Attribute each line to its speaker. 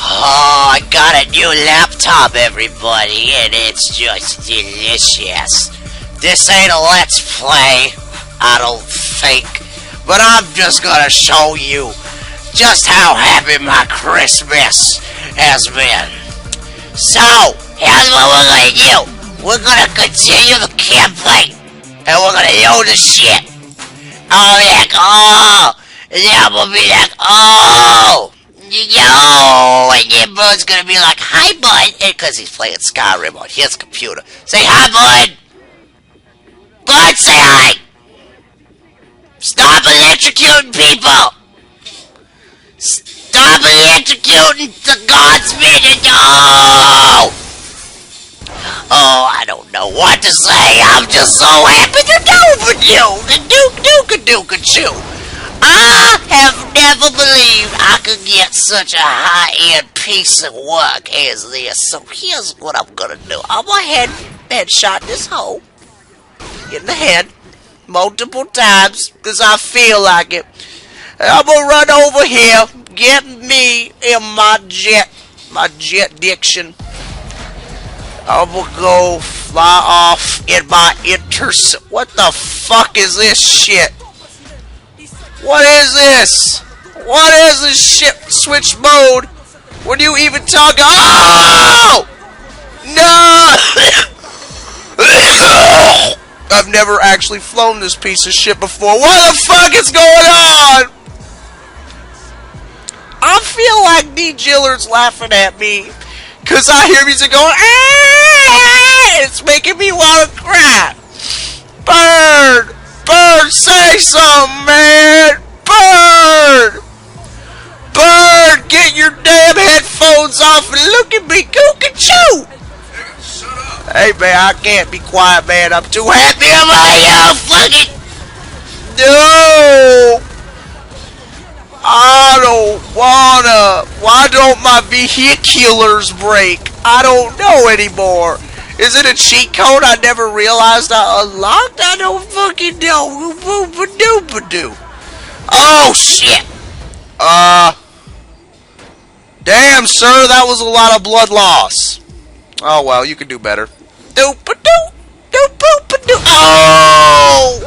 Speaker 1: Oh, I got a new laptop, everybody, and it's just delicious. This ain't a let's play, I don't think, but I'm just gonna show you just how happy my Christmas has been. So, here's what we're gonna do. We're gonna continue the campaign, and we're gonna load the shit. Oh, like, oh, and then I'm gonna be like, oh, yo, and then Bird's gonna be like, hi, Bud, because he's playing Skyrim on his computer. Say hi, Bud. Bud, say hi. Stop electrocuting people. Stop electrocuting the Godspeed and no! Oh, I don't know what to say. I'm just so happy to do for you. The Coo-Coo-Cachoo. I have never believed I could get such a high-end piece of work as this. So here's what I'm gonna do. I'm gonna headshot this hoe in the head multiple times because I feel like it. And I'm gonna run over here, get me in my jet diction. I'm gonna go fly off in my what the fuck is this shit? What is this? What is this shit? Switch mode? When you even talk? Oh! No! I've never actually flown this piece of shit before. What the fuck is going on? I feel like D. Jillard's laughing at me because I hear music going, ah! It's making me want to cry. Bird! Bird, say something, man! Bird! Bird, get your damn headphones off and look at me, Coo-Cachoo! Hey, man, I can't be quiet, man. I'm too happy about you, fucking... No! I don't wanna... Why don't my vehiculars break? I don't know anymore. Is it a cheat code I never realized I unlocked? I don't fucking know. Boop-a-doop-a-doo. Oh, shit. Damn, sir, that was a lot of blood loss. Oh, well, you can do better. Doop-a-doo. Doop-a-doo. Oh!